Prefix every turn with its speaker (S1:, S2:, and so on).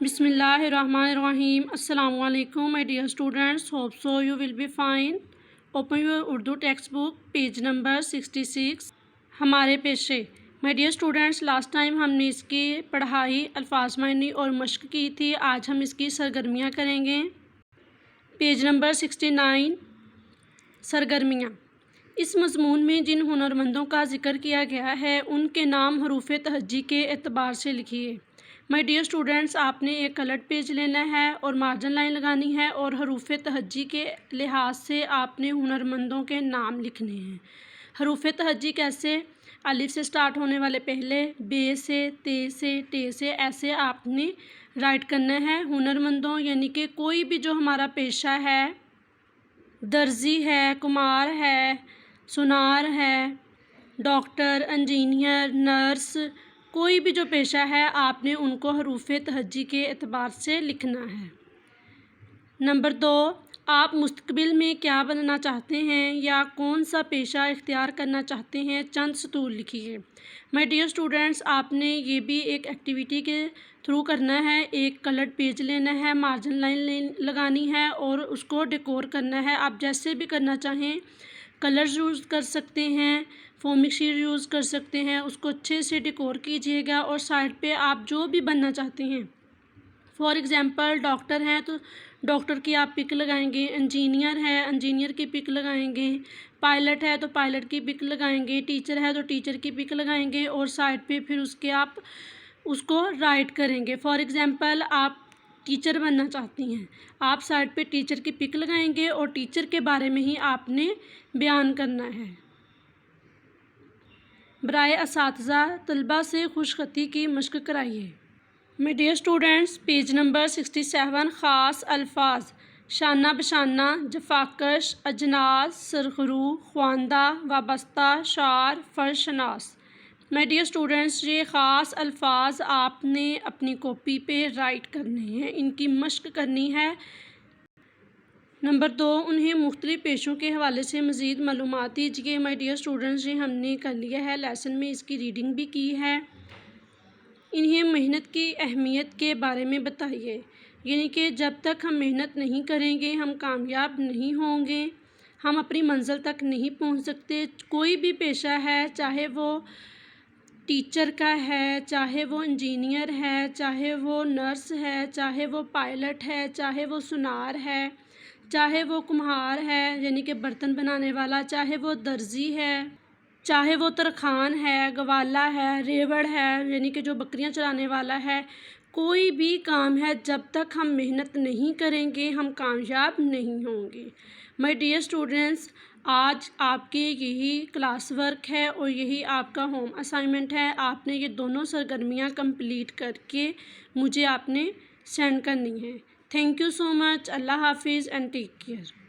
S1: بسم اللہ الرحمن الرحیم۔ السلام علیکم my dear students, hope so you will be fine. Open your Urdu text book page number 66. ہمارے پیشے. my dear students, last time ہم نے اس کی پڑھائی الفاظ معنی اور مشق کی تھی. آج ہم اس کی سرگرمیاں کریں گے. پیج نمبر 69 سرگرمیاں. اس مضمون میں جن ہنرمندوں کا ذکر کیا گیا ہے ان کے نام حروف تہجی کے اعتبار سے لکھیے. مائی ڈیئر اسٹوڈنٹس، آپ نے ایک کلرڈ پیج لینا ہے اور مارجن لائن لگانی ہے اور حروف تہجی کے لحاظ سے آپ نے ہنرمندوں کے نام لکھنے ہیں. حروف تہجی کیسے؟ الف سے سٹارٹ ہونے والے پہلے، بے سے، تے سے، ٹے سے، ایسے آپ نے رائٹ کرنا ہے. ہنرمندوں یعنی کہ کوئی بھی جو ہمارا پیشہ ہے، درزی ہے، کمہار ہے، سونار ہے، ڈاکٹر، انجینئر، نرس، کوئی بھی جو پیشہ ہے آپ نے ان کو حروف تہجی کے اعتبار سے لکھنا ہے. نمبر 2، آپ مستقبل میں کیا بننا چاہتے ہیں یا کون سا پیشہ اختیار کرنا چاہتے ہیں، چند سطور لکھیے. مائی ڈیئر اسٹوڈنٹس، آپ نے یہ بھی ایک ایکٹیویٹی کے تھرو کرنا ہے. ایک کلرڈ پیج لینا ہے، مارجن لائن لگانی ہے اور اس کو ڈیکور کرنا ہے. آپ جیسے بھی کرنا چاہیں کلرز یوز کر سکتے ہیں، فومک شیٹ یوز کر سکتے ہیں. اس کو اچھے سے ڈیکور کیجیے گا اور سائڈ پہ آپ جو بھی بننا چاہتے ہیں، فار ایگزامپل ڈاکٹر ہیں تو ڈاکٹر کی آپ پک لگائیں گے، انجینئر ہے انجینئر کی پک لگائیں گے، پائلٹ ہے تو پائلٹ کی پک لگائیں گے، ٹیچر ہے تو ٹیچر کی پک لگائیں گے اور سائڈ پہ پھر اس کے آپ اس کو رائٹ کریں گے. فار ایگزامپل آپ ٹیچر بننا چاہتی ہیں، آپ سائڈ پہ ٹیچر کی پک لگائیں گے اور ٹیچر کے بارے میں ہی آپ نے بیان کرنا ہے. برائے اساتذہ طلباء سے خوش خطی کی مشق کرائیے. My dear students, page number 67 خاص الفاظ. شانہ بشانہ، جفاکش، اجناس، سرخرو، خواندہ، وابستہ، شعر، فرش شناس. مائی ڈیئر اسٹوڈنٹس، یہ خاص الفاظ آپ نے اپنی کاپی پہ رائٹ کرنے ہیں، ان کی مشق کرنی ہے. نمبر 2، انہیں مختلف پیشوں کے حوالے سے مزید معلومات دیجیے. مائی ڈیئر اسٹوڈنٹس، یہ ہم نے کر لیا ہے، لیسن میں اس کی ریڈنگ بھی کی ہے. انہیں محنت کی اہمیت کے بارے میں بتائیے. یعنی کہ جب تک ہم محنت نہیں کریں گے ہم کامیاب نہیں ہوں گے، ہم اپنی منزل تک نہیں پہنچ سکتے. کوئی بھی پیشہ ہے، چاہے وہ ٹیچر کا ہے، چاہے وہ انجینئر ہے، چاہے وہ نرس ہے، چاہے وہ پائلٹ ہے، چاہے وہ سونار ہے، چاہے وہ کمہار ہے یعنی کہ برتن بنانے والا، چاہے وہ درزی ہے، چاہے وہ ترخان ہے، گوالا ہے، ریوڑ ہے یعنی کہ جو بکریاں چرانے والا ہے. کوئی بھی کام ہے، جب تک ہم محنت نہیں کریں گے ہم کامیاب نہیں ہوں گے. مائی ڈیئر اسٹوڈنٹس، آج آپ کے یہی کلاس ورک ہے اور یہی آپ کا ہوم اسائنمنٹ ہے. آپ نے یہ دونوں سرگرمیاں کمپلیٹ کر کے مجھے آپ نے سینڈ کرنی ہے. تھینک یو سو مچ. اللہ حافظ اینڈ ٹیک کیئر.